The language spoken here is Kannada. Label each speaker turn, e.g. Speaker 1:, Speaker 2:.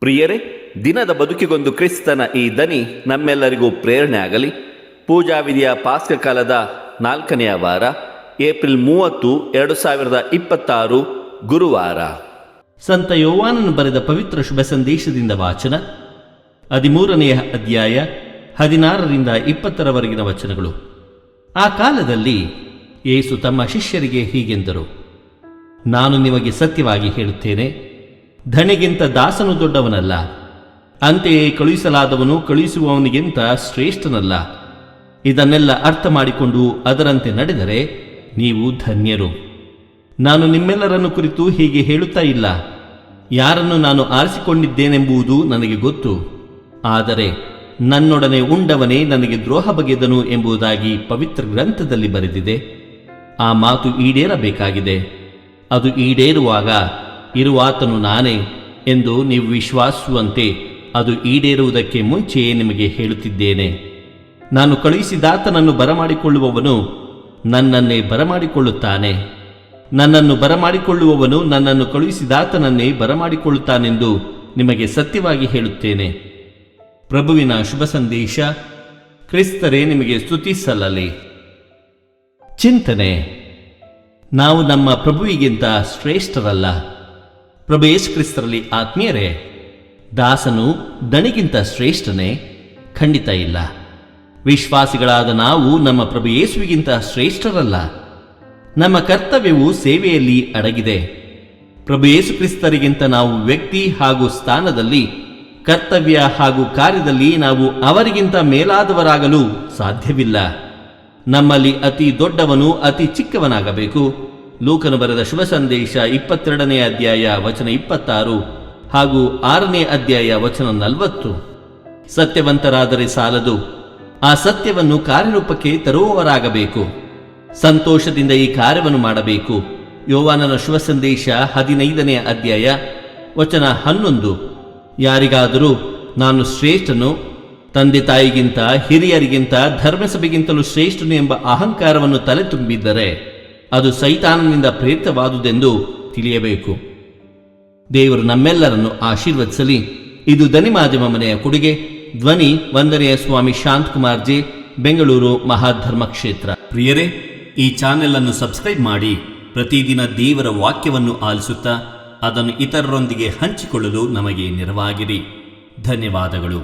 Speaker 1: ಪ್ರಿಯರೇ, ದಿನದ ಬದುಕಿಗೊಂದು ಕ್ರಿಸ್ತನ ಈ ದನಿ ನಮ್ಮೆಲ್ಲರಿಗೂ ಪ್ರೇರಣೆ ಆಗಲಿ. ಪೂಜಾ ವಿಧಿಯ ಪಾಸ್ಕ ಕಾಲದ 4ನೆಯ ವಾರ, ಏಪ್ರಿಲ್ 30, 2026 ಗುರುವಾರ.
Speaker 2: ಸಂತ ಯೋವಾನನು ಬರೆದ ಪವಿತ್ರ ಶುಭ ಸಂದೇಶದಿಂದ ವಾಚನ. 13ನೆಯ ಅಧ್ಯಾಯ 16ರಿಂದ 20ರವರೆಗಿನ ವಚನಗಳು. ಆ ಕಾಲದಲ್ಲಿ ಯೇಸು ತಮ್ಮ ಶಿಷ್ಯರಿಗೆ ಹೀಗೆಂದರು: ನಾನು ನಿಮಗೆ ಸತ್ಯವಾಗಿ ಹೇಳುತ್ತೇನೆ, ಧಣಿಗಿಂತ ದಾಸನು ದೊಡ್ಡವನಲ್ಲ, ಅಂತೆಯೇ ಕಳುಹಿಸಲಾದವನು ಕಳುಹಿಸುವವನಿಗಿಂತ ಶ್ರೇಷ್ಠನಲ್ಲ. ಇದನ್ನೆಲ್ಲ ಅರ್ಥ ಮಾಡಿಕೊಂಡು ಅದರಂತೆ ನಡೆದರೆ ನೀವು ಧನ್ಯರು. ನಾನು ನಿಮ್ಮೆಲ್ಲರನ್ನು ಕುರಿತು ಹೀಗೆ ಹೇಳುತ್ತಾ ಇಲ್ಲ. ಯಾರನ್ನು ನಾನು ಆರಿಸಿಕೊಂಡಿದ್ದೇನೆಂಬುದು ನನಗೆ ಗೊತ್ತು, ಆದರೆ ನನ್ನೊಡನೆ ಉಂಡವನೇ ನನಗೆ ದ್ರೋಹ ಬಗೆದನು ಎಂಬುದಾಗಿ ಪವಿತ್ರ ಗ್ರಂಥದಲ್ಲಿ ಬರೆದಿದೆ. ಆ ಮಾತು ಈಡೇರಬೇಕಾಗಿದೆ. ಅದು ಈಡೇರುವಾಗ ಇರುವಾತನು ನಾನೇ ಎಂದು ನೀವು ವಿಶ್ವಾಸಿಸುವಂತೆ ಅದು ಈಡೇರುವುದಕ್ಕೆ ಮುಂಚೆಯೇ ನಿಮಗೆ ಹೇಳುತ್ತಿದ್ದೇನೆ. ನಾನು ಕಳುಹಿಸಿದಾತನನ್ನು ಬರಮಾಡಿಕೊಳ್ಳುವವನು ನನ್ನನ್ನೇ ಬರಮಾಡಿಕೊಳ್ಳುತ್ತಾನೆ, ನನ್ನನ್ನು ಬರಮಾಡಿಕೊಳ್ಳುವವನು ನನ್ನನ್ನು ಕಳುಹಿಸಿದಾತನನ್ನೇ ಬರಮಾಡಿಕೊಳ್ಳುತ್ತಾನೆಂದು ನಿಮಗೆ ಸತ್ಯವಾಗಿ ಹೇಳುತ್ತೇನೆ. ಪ್ರಭುವಿನ ಶುಭ ಸಂದೇಶ. ಕ್ರಿಸ್ತರೇ ನಿಮಗೆ ಸ್ತುತಿ ಸಲ್ಲಲಿ. ಚಿಂತನೆ: ನಾವು ನಮ್ಮ ಪ್ರಭುವಿಗಿಂತ ಶ್ರೇಷ್ಠರಲ್ಲ. ಪ್ರಭು ಯೇಸು ಕ್ರಿಸ್ತರಲ್ಲಿ ಆತ್ಮೀಯರೇ, ದಾಸನು ದಣಿಗಿಂತ ಶ್ರೇಷ್ಠನೇ? ಖಂಡಿತ ಇಲ್ಲ. ವಿಶ್ವಾಸಿಗಳಾದ ನಾವು ನಮ್ಮ ಪ್ರಭು ಯೇಸುವಿಗಿಂತ ಶ್ರೇಷ್ಠರಲ್ಲ. ನಮ್ಮ ಕರ್ತವ್ಯವು ಸೇವೆಯಲ್ಲಿ ಅಡಗಿದೆ. ಪ್ರಭು ಯೇಸು ಕ್ರಿಸ್ತರಿಗಿಂತ ನಾವು ವ್ಯಕ್ತಿ ಹಾಗೂ ಸ್ಥಾನದಲ್ಲಿ, ಕರ್ತವ್ಯ ಹಾಗೂ ಕಾರ್ಯದಲ್ಲಿ ನಾವು ಅವರಿಗಿಂತ ಮೇಲಾದವರಾಗಲು ಸಾಧ್ಯವಿಲ್ಲ. ನಮ್ಮಲ್ಲಿ ಅತಿ ದೊಡ್ಡವನು ಅತಿ ಚಿಕ್ಕವನಾಗಬೇಕು. ಲೂಕನು ಬರೆದ ಶುಭ ಸಂದೇಶ 22ನೇ ಅಧ್ಯಾಯ ವಚನ 26 ಹಾಗೂ 6ನೇ ಅಧ್ಯಾಯ ವಚನ 40. ಸತ್ಯವಂತರಾದರೆ ಸಾಲದು, ಆ ಸತ್ಯವನ್ನು ಕಾರ್ಯರೂಪಕ್ಕೆ ತರುವವರಾಗಬೇಕು. ಸಂತೋಷದಿಂದ ಈ ಕಾರ್ಯವನ್ನು ಮಾಡಬೇಕು. ಯೋವಾನನ ಶುಭ ಸಂದೇಶ 15ನೇ ಅಧ್ಯಾಯ ವಚನ 11. ಯಾರಿಗಾದರೂ ನಾನು ಶ್ರೇಷ್ಠನು, ತಂದೆ ತಾಯಿಗಿಂತ, ಹಿರಿಯರಿಗಿಂತ, ಧರ್ಮಸಭೆಗಿಂತಲೂ ಶ್ರೇಷ್ಠನು ಎಂಬ ಅಹಂಕಾರವನ್ನು ತಲೆ ತುಂಬಿದ್ದರೆ ಅದು ಸೈತಾನನಿಂದ ಪ್ರೇರಿತವಾದುದೆಂದು ತಿಳಿಯಬೇಕು. ದೇವರು ನಮ್ಮೆಲ್ಲರನ್ನು ಆಶೀರ್ವದಿಸಲಿ. ಇದು ದನಿ ಮಾಧ್ಯಮ ಮನೆಯ ಕೊಡುಗೆ. ಧ್ವನಿ ವಂದನೆಯ ಸ್ವಾಮಿ ಶಾಂತಕುಮಾರ್ ಜೆ, ಬೆಂಗಳೂರು ಮಹಾಧರ್ಮ ಕ್ಷೇತ್ರ. ಪ್ರಿಯರೇ, ಈ ಚಾನೆಲ್ ಅನ್ನು ಸಬ್ಸ್ಕ್ರೈಬ್ ಮಾಡಿ ಪ್ರತಿದಿನ ದೇವರ ವಾಕ್ಯವನ್ನು ಆಲಿಸುತ್ತಾ ಅದನ್ನು ಇತರರೊಂದಿಗೆ ಹಂಚಿಕೊಳ್ಳಲು ನಮಗೆ ನೆರವಾಗಿರಿ. ಧನ್ಯವಾದಗಳು.